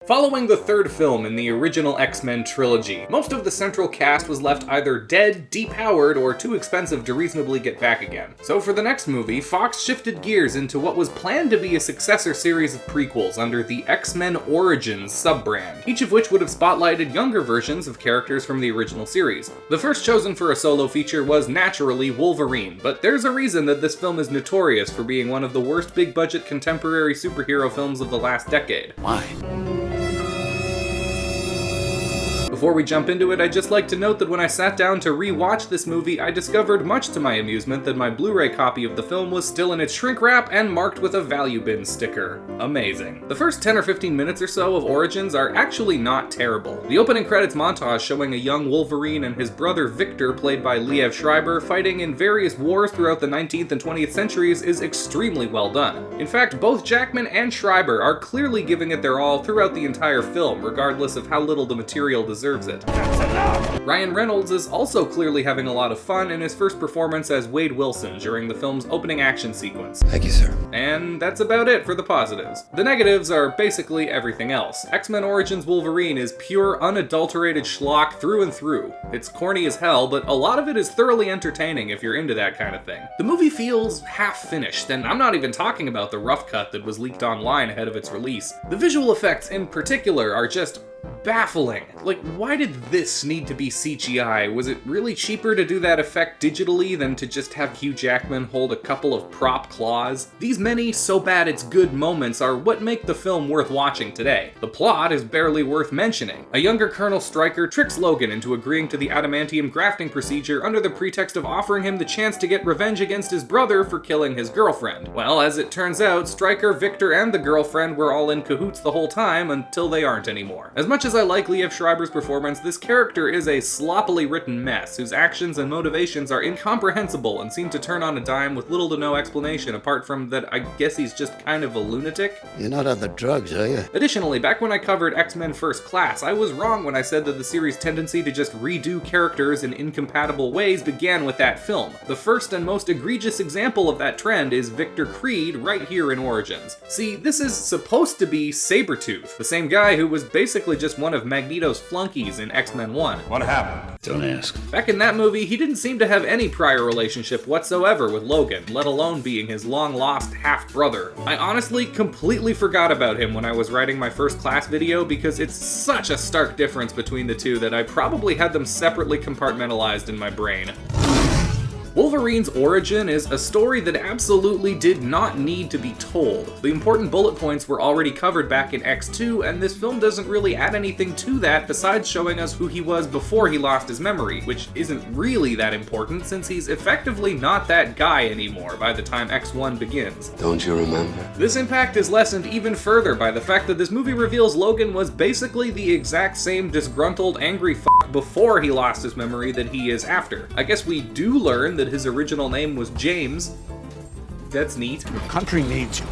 Following the third film in the original X-Men trilogy, most of the central cast was left either dead, depowered, or too expensive to reasonably get back again. So for the next movie, Fox shifted gears into what was planned to be a successor series of prequels under the X-Men Origin sub-brand, each of which would have spotlighted younger versions of characters from the original series. The first chosen for a solo feature was naturally Wolverine, but there's a reason that this film is notorious for being one of the worst big-budget contemporary superhero films of the last decade. Why? Before we jump into it, I'd just like to note that when I sat down to re-watch this movie, I discovered, much to my amusement, that my Blu-ray copy of the film was still in its shrink wrap and marked with a value bin sticker. Amazing. The first 10 or 15 minutes or so of Origins are actually not terrible. The opening credits montage showing a young Wolverine and his brother Victor, played by Liev Schreiber, fighting in various wars throughout the 19th and 20th centuries is extremely well done. In fact, both Jackman and Schreiber are clearly giving it their all throughout the entire film, regardless of how little the material deserves it. Ryan Reynolds is also clearly having a lot of fun in his first performance as Wade Wilson during the film's opening action sequence. Thank you, sir. And that's about it for the positives. The negatives are basically everything else. X-Men Origins Wolverine is pure, unadulterated schlock through and through. It's corny as hell, but a lot of it is thoroughly entertaining if you're into that kind of thing. The movie feels half-finished, and I'm not even talking about the rough cut that was leaked online ahead of its release. The visual effects in particular are just baffling. Like, why did this need to be CGI? Was it really cheaper to do that effect digitally than to just have Hugh Jackman hold a couple of prop claws? These many so bad it's good moments are what make the film worth watching today. The plot is barely worth mentioning. A younger Colonel Stryker tricks Logan into agreeing to the adamantium grafting procedure under the pretext of offering him the chance to get revenge against his brother for killing his girlfriend. Well, as it turns out, Stryker, Victor, and the girlfriend were all in cahoots the whole time until they aren't anymore. As much as I like Liev Schreiber's performance, this character is a sloppily written mess whose actions and motivations are incomprehensible and seem to turn on a dime with little to no explanation apart from that I guess he's just kind of a lunatic. You're not on the drugs, are you? Additionally, back when I covered X-Men First Class, I was wrong when I said that the series' tendency to just redo characters in incompatible ways began with that film. The first and most egregious example of that trend is Victor Creed right here in Origins. See, this is supposed to be Sabretooth, the same guy who was basically just one of Magneto's flunkies in X-Men 1. What happened? Don't ask. Back in that movie, he didn't seem to have any prior relationship whatsoever with Logan, let alone being his long-lost half-brother. I honestly completely forgot about him when I was writing my First Class video because it's such a stark difference between the two that I probably had them separately compartmentalized in my brain. Wolverine's Origin is a story that absolutely did not need to be told. The important bullet points were already covered back in X2, and this film doesn't really add anything to that besides showing us who he was before he lost his memory, which isn't really that important since he's effectively not that guy anymore by the time X1 begins. Don't you remember? This impact is lessened even further by the fact that this movie reveals Logan was basically the exact same disgruntled, angry fuck before he lost his memory that he is after. I guess we do learn that his original name was James. That's neat. Your country needs you.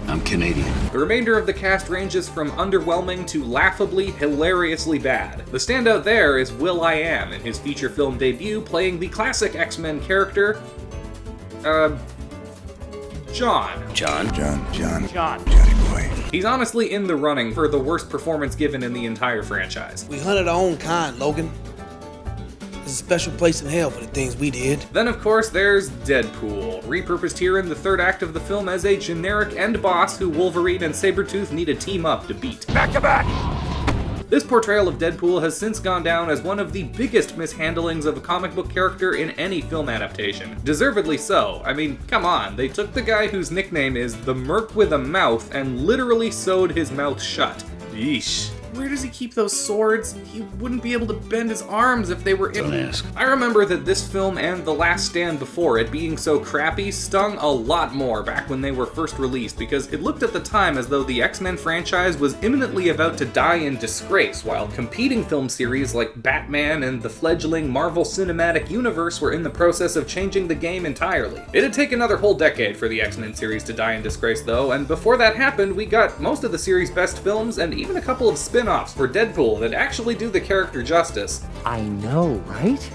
I'm Canadian. The remainder of the cast ranges from underwhelming to laughably, hilariously bad. The standout there is Will.i.am in his feature film debut playing the classic X-Men character, John. Johnny boy. He's honestly in the running for the worst performance given in the entire franchise. We hunted our own kind, Logan. There's a special place in hell for the things we did. Then of course there's Deadpool, repurposed here in the third act of the film as a generic end boss who Wolverine and Sabretooth need to team up to beat. Back to back! This portrayal of Deadpool has since gone down as one of the biggest mishandlings of a comic book character in any film adaptation. Deservedly so. I mean, come on, they took the guy whose nickname is the Merc with a Mouth and literally sewed his mouth shut. Yeesh. Where does he keep those swords? He wouldn't be able to bend his arms if they were in. Don't ask. I remember that this film and The Last Stand before it being so crappy stung a lot more back when they were first released because it looked at the time as though the X-Men franchise was imminently about to die in disgrace while competing film series like Batman and the fledgling Marvel Cinematic Universe were in the process of changing the game entirely. It'd take another whole decade for the X-Men series to die in disgrace though, and before that happened we got most of the series' best films and even a couple of spin-offs for Deadpool that actually do the character justice. I know, right?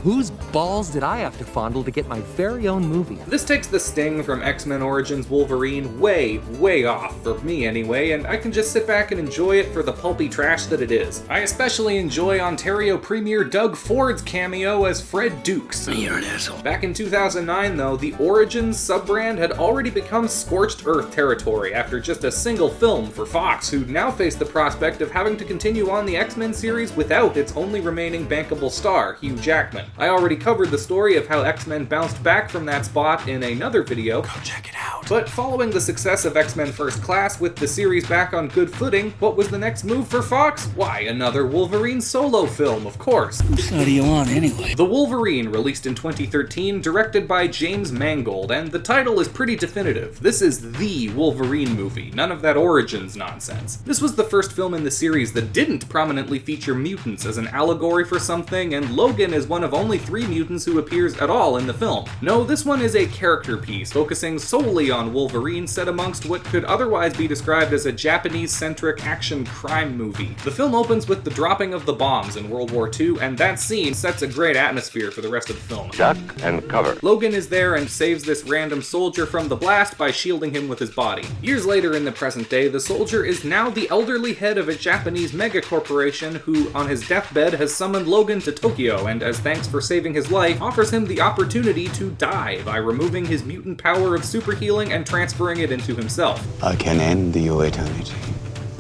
Whose balls did I have to fondle to get my very own movie? This takes the sting from X-Men Origins Wolverine way, way off, for me anyway, and I can just sit back and enjoy it for the pulpy trash that it is. I especially enjoy Ontario Premier Doug Ford's cameo as Fred Dukes. You're an asshole. Back in 2009 though, the Origins sub-brand had already become scorched earth territory after just a single film for Fox, who now face the prospect of having to continue on the X-Men series without its only remaining bankable star, Hugh Jackman. I already covered the story of how X-Men bounced back from that spot in another video. Go check it out. But following the success of X-Men First Class with the series back on good footing, what was the next move for Fox? Why, another Wolverine solo film, of course. Whose side do you want anyway? The Wolverine, released in 2013, directed by James Mangold, and the title is pretty definitive. This is the Wolverine movie, none of that Origins nonsense. This was the first film in the series that didn't prominently feature mutants as an allegory for something, and Logan is one of only 3 mutants who appears at all in the film. No, this one is a character piece, focusing solely on Wolverine set amongst what could otherwise be described as a Japanese-centric action crime movie. The film opens with the dropping of the bombs in World War II, and that scene sets a great atmosphere for the rest of the film. Duck and cover. Logan is there and saves this random soldier from the blast by shielding him with his body. Years later in the present day, the soldier is now the elderly head of a Japanese mega-corporation who, on his deathbed, has summoned Logan to Tokyo, and as thanks for saving his life, offers him the opportunity to die by removing his mutant power of super healing and transferring it into himself. I can end your eternity,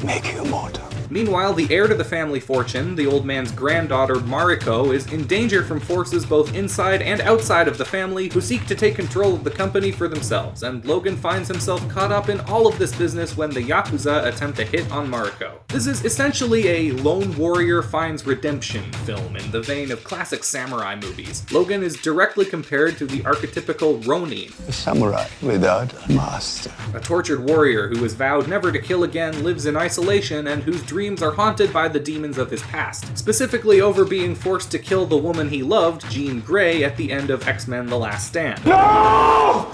make you immortal. Meanwhile, the heir to the family fortune, the old man's granddaughter Mariko, is in danger from forces both inside and outside of the family who seek to take control of the company for themselves, and Logan finds himself caught up in all of this business when the Yakuza attempt to hit on Mariko. This is essentially a lone warrior finds redemption film in the vein of classic samurai movies. Logan is directly compared to the archetypical Ronin, A samurai without a master. a tortured warrior who has vowed never to kill again, lives in isolation, and whose dreams are haunted by the demons of his past, specifically over being forced to kill the woman he loved, Jean Grey, at the end of X-Men The Last Stand. No!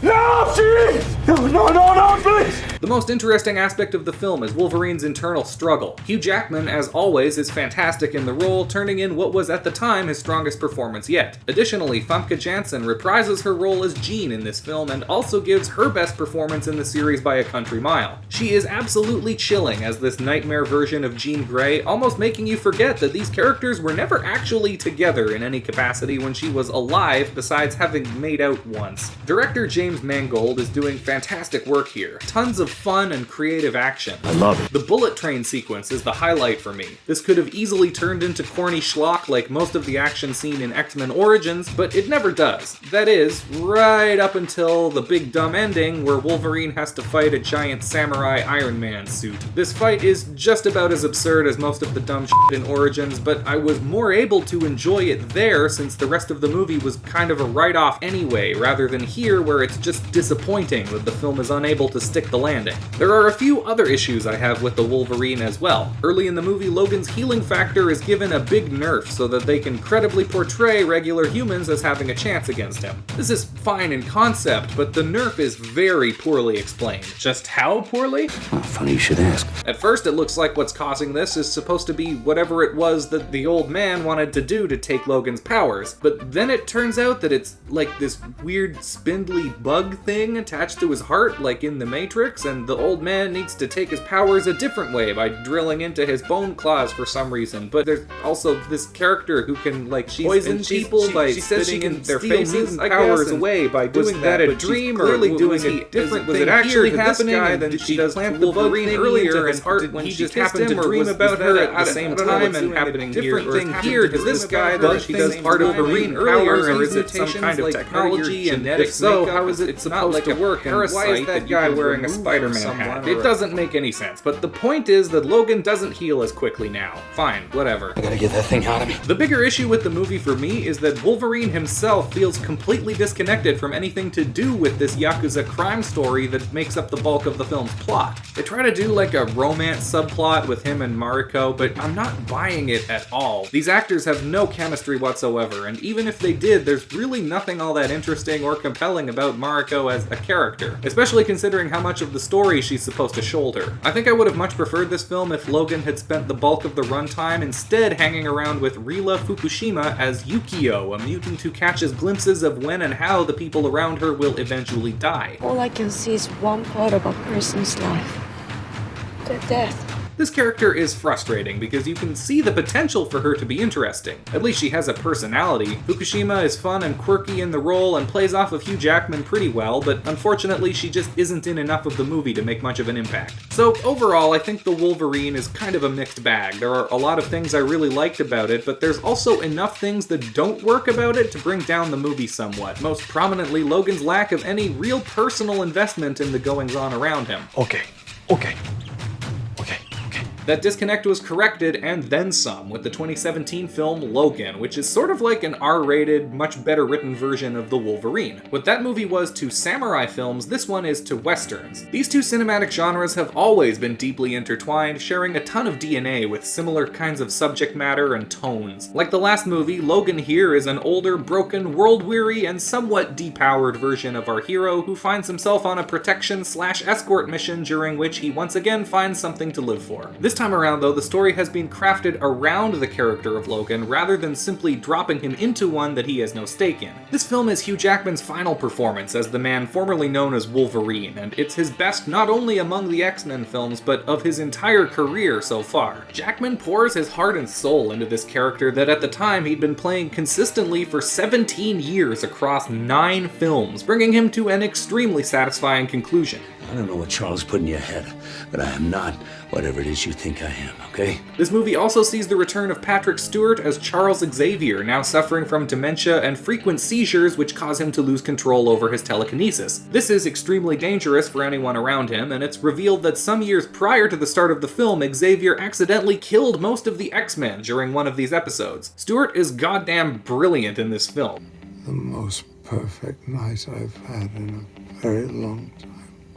No, please! No, please! The most interesting aspect of the film is Wolverine's internal struggle. Hugh Jackman, as always, is fantastic in the role, turning in what was at the time his strongest performance yet. Additionally, Famke Janssen reprises her role as Jean in this film and also gives her best performance in the series by a country mile. She is absolutely chilling as this nightmare version of Jean Grey, almost making you forget that these characters were never actually together in any capacity when she was alive, besides having made out once. Director James Mangold is doing fantastic work here. Tons of fun and creative action. I love it. The bullet train sequence is the highlight for me. This could have easily turned into corny schlock like most of the action seen in X-Men Origins, but it never does. That is, right up until the big dumb ending where Wolverine has to fight a giant samurai Iron Man suit. This fight is just about as absurd as most of the dumb shit in Origins, but I was more able to enjoy it there since the rest of the movie was kind of a write-off anyway, rather than here where it's just disappointing that the film is unable to stick the landing. There are a few other issues I have with the Wolverine as well. Early in the movie, Logan's healing factor is given a big nerf so that they can credibly portray regular humans as having a chance against him. This is fine in concept, but the nerf is very poorly explained. Just how poorly? Oh, funny you should ask. At first, it looks like what's causing this is supposed to be whatever it was that the old man wanted to do to take Logan's powers, but then it turns out that it's like this weird spindly bug thing attached to his heart, like in the Matrix, and the old man needs to take his powers a different way by drilling into his bone claws for some reason. But there's also this character who can poison people by spitting in their faces powers away by doing that. A dream, or clearly doing a different thing? Was it actually happening? And then she does plant the Wolverine earlier in heart when he just happened to dream about her at the same time and happening different thing here to this guy that she does part of Wolverine earlier, or is it some kind of technology? And if so, how is it supposed to work? And why is that guy wearing a Spider-Man hat? It doesn't make any sense, but the point is that Logan doesn't heal as quickly now. Fine, whatever. I gotta get that thing out of me. The bigger issue with the movie for me is that Wolverine himself feels completely disconnected from anything to do with this Yakuza crime story that makes up the bulk of the film's plot. They try to do like a romance subplot with him and Mariko, but I'm not buying it at all. These actors have no chemistry whatsoever, and even if they did, there's really nothing all that interesting or compelling about Mariko as a character, especially considering how much of the story she's supposed to shoulder. I think I would have much preferred this film if Logan had spent the bulk of the runtime instead hanging around with Rila Fukushima as Yukio, a mutant who catches glimpses of when and how the people around her will eventually die. All I can see is one part of a person's life. Their death. This character is frustrating because you can see the potential for her to be interesting. At least she has a personality. Fukushima is fun and quirky in the role and plays off of Hugh Jackman pretty well, but unfortunately she just isn't in enough of the movie to make much of an impact. So overall, I think the Wolverine is kind of a mixed bag. There are a lot of things I really liked about it, but there's also enough things that don't work about it to bring down the movie somewhat. Most prominently, Logan's lack of any real personal investment in the goings-on around him. Okay. That disconnect was corrected and then some with the 2017 film Logan, which is sort of like an R-rated, much better written version of the Wolverine. What that movie was to samurai films, this one is to westerns. These two cinematic genres have always been deeply intertwined, sharing a ton of DNA with similar kinds of subject matter and tones. Like the last movie, Logan here is an older, broken, world-weary, and somewhat depowered version of our hero who finds himself on a protection/escort mission during which he once again finds something to live for. This time around, though, the story has been crafted around the character of Logan rather than simply dropping him into one that he has no stake in. This film is Hugh Jackman's final performance as the man formerly known as Wolverine, and it's his best not only among the X-Men films, but of his entire career so far. Jackman pours his heart and soul into this character that at the time he'd been playing consistently for 17 years across 9 films, bringing him to an extremely satisfying conclusion. I don't know what Charles put in your head, but I am not whatever it is you think I am, okay? This movie also sees the return of Patrick Stewart as Charles Xavier, now suffering from dementia and frequent seizures which cause him to lose control over his telekinesis. This is extremely dangerous for anyone around him, and it's revealed that some years prior to the start of the film, Xavier accidentally killed most of the X-Men during one of these episodes. Stewart is goddamn brilliant in this film. The most perfect night I've had in a very long time.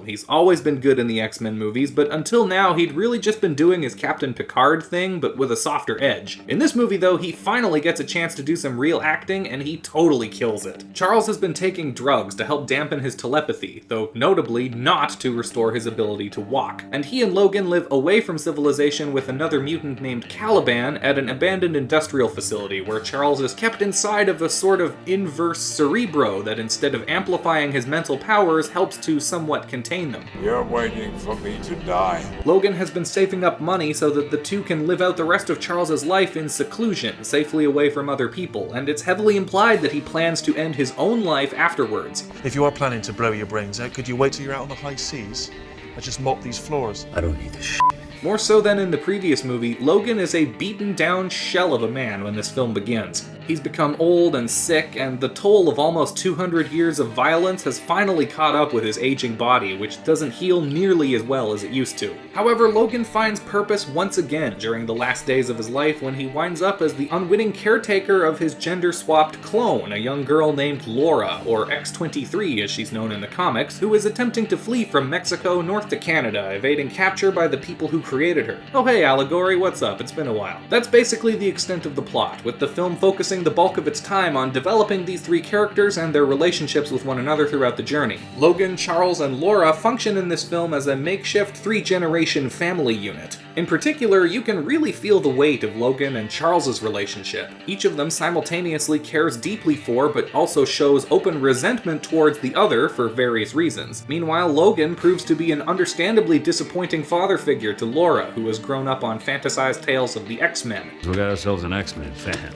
He's always been good in the X-Men movies, but until now he'd really just been doing his Captain Picard thing, but with a softer edge. In this movie though, he finally gets a chance to do some real acting, and he totally kills it. Charles has been taking drugs to help dampen his telepathy, though notably not to restore his ability to walk. And he and Logan live away from civilization with another mutant named Caliban at an abandoned industrial facility where Charles is kept inside of a sort of inverse cerebro that instead of amplifying his mental powers helps to somewhat contain them. You're waiting for me to die. Logan has been saving up money so that the two can live out the rest of Charles's life in seclusion, safely away from other people, and it's heavily implied that he plans to end his own life afterwards. If you are planning to blow your brains out, could you wait till you're out on the high seas and just mop these floors? I don't need this shit. More so than in the previous movie, Logan is a beaten down shell of a man when this film begins. He's become old and sick, and the toll of almost 200 years of violence has finally caught up with his aging body, which doesn't heal nearly as well as it used to. However, Logan finds purpose once again during the last days of his life when he winds up as the unwitting caretaker of his gender-swapped clone, a young girl named Laura, or X-23 as she's known in the comics, who is attempting to flee from Mexico north to Canada, evading capture by the people who created her. Oh hey, Allegory, what's up? It's been a while. That's basically the extent of the plot, with the film focusing the bulk of its time on developing these three characters and their relationships with one another throughout the journey. Logan, Charles, and Laura function in this film as a makeshift three-generation family unit. In particular, you can really feel the weight of Logan and Charles's relationship. Each of them simultaneously cares deeply for, but also shows open resentment towards the other for various reasons. Meanwhile, Logan proves to be an understandably disappointing father figure to Laura, who has grown up on fantasized tales of the X-Men. We got ourselves an X-Men fan.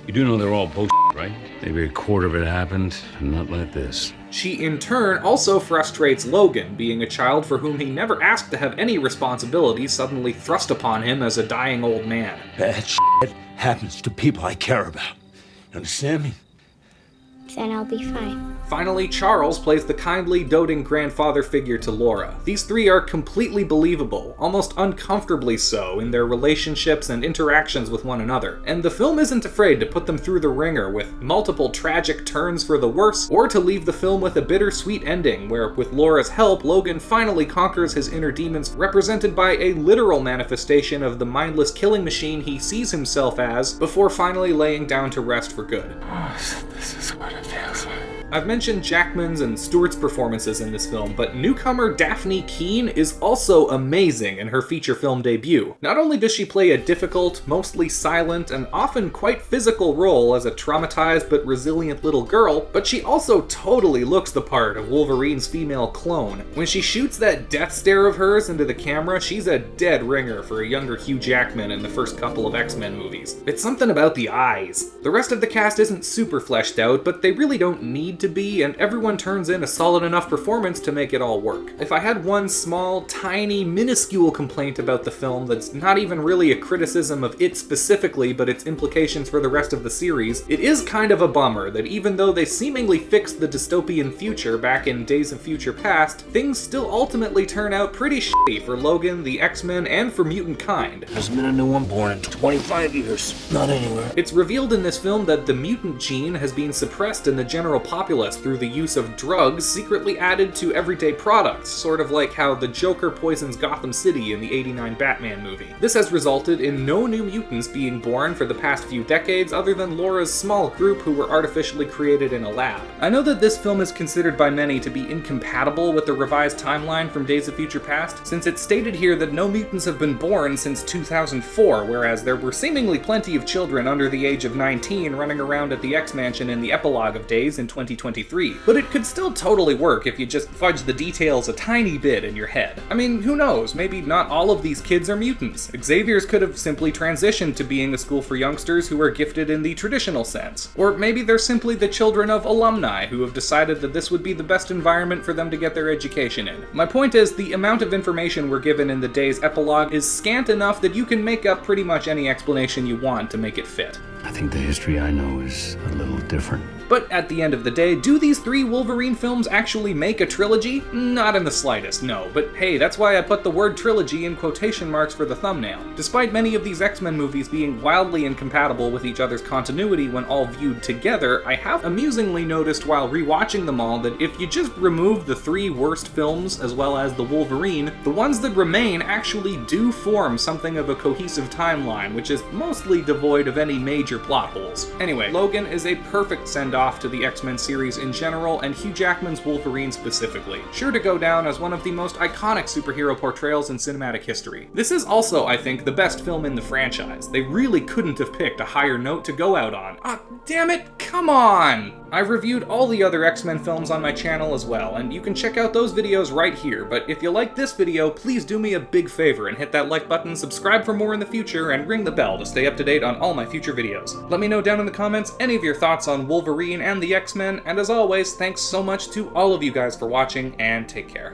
You do know they're all bullshit, right? Maybe a quarter of it happened, and not like this. She, in turn, also frustrates Logan, being a child for whom he never asked to have any responsibility suddenly thrust upon him as a dying old man. Bad shit happens to people I care about. You understand me? Then I'll be fine. Finally, Charles plays the kindly, doting grandfather figure to Laura. These three are completely believable, almost uncomfortably so, in their relationships and interactions with one another, and the film isn't afraid to put them through the ringer with multiple tragic turns for the worse, or to leave the film with a bittersweet ending, where, with Laura's help, Logan finally conquers his inner demons, represented by a literal manifestation of the mindless killing machine he sees himself as, before finally laying down to rest for good. This is what it feels like. I've mentioned Jackman's and Stewart's performances in this film, but newcomer Daphne Keane is also amazing in her feature film debut. Not only does she play a difficult, mostly silent, and often quite physical role as a traumatized but resilient little girl, but she also totally looks the part of Wolverine's female clone. When she shoots that death stare of hers into the camera, she's a dead ringer for a younger Hugh Jackman in the first couple of X-Men movies. It's something about the eyes. The rest of the cast isn't super fleshed out, but they really don't need to be, and everyone turns in a solid enough performance to make it all work. If I had one small, tiny, minuscule complaint about the film that's not even really a criticism of it specifically, but its implications for the rest of the series, it is kind of a bummer that even though they seemingly fixed the dystopian future back in Days of Future Past, things still ultimately turn out pretty shitty for Logan, the X-Men, and for mutant kind. Hasn't been a new one born in 25 years. Not anywhere. It's revealed in this film that the mutant gene has been suppressed in the general populace through the use of drugs secretly added to everyday products, sort of like how the Joker poisons Gotham City in the '89 Batman movie. This has resulted in no new mutants being born for the past few decades other than Laura's small group who were artificially created in a lab. I know that this film is considered by many to be incompatible with the revised timeline from Days of Future Past, since it's stated here that no mutants have been born since 2004, whereas there were seemingly plenty of children under the age of 19 running around at the X-Mansion in the epilogue of Days in 2023. But it could still totally work if you just fudge the details a tiny bit in your head. I mean, who knows, maybe not all of these kids are mutants. Xavier's could have simply transitioned to being a school for youngsters who are gifted in the traditional sense. Or maybe they're simply the children of alumni who have decided that this would be the best environment for them to get their education in. My point is, the amount of information we're given in the Days epilogue is scant enough that you can make up pretty much any explanation you want to make it fit. I think the history I know is a little different. But at the end of the day, do these 3 Wolverine films actually make a trilogy? Not in the slightest, no. But hey, that's why I put the word trilogy in quotation marks for the thumbnail. Despite many of these X-Men movies being wildly incompatible with each other's continuity when all viewed together, I have amusingly noticed while rewatching them all that if you just remove the 3 worst films as well as the Wolverine, the ones that remain actually do form something of a cohesive timeline, which is mostly devoid of any major plot holes. Anyway, Logan is a perfect send-off to the X-Men series in general, and Hugh Jackman's Wolverine specifically. Sure to go down as one of the most iconic superhero portrayals in cinematic history. This is also, I think, the best film in the franchise. They really couldn't have picked a higher note to go out on. Ah, damn it, come on! I've reviewed all the other X-Men films on my channel as well, and you can check out those videos right here, but if you like this video, please do me a big favor and hit that like button, subscribe for more in the future, and ring the bell to stay up to date on all my future videos. Let me know down in the comments any of your thoughts on Wolverine and the X-Men, and as always, thanks so much to all of you guys for watching, and take care.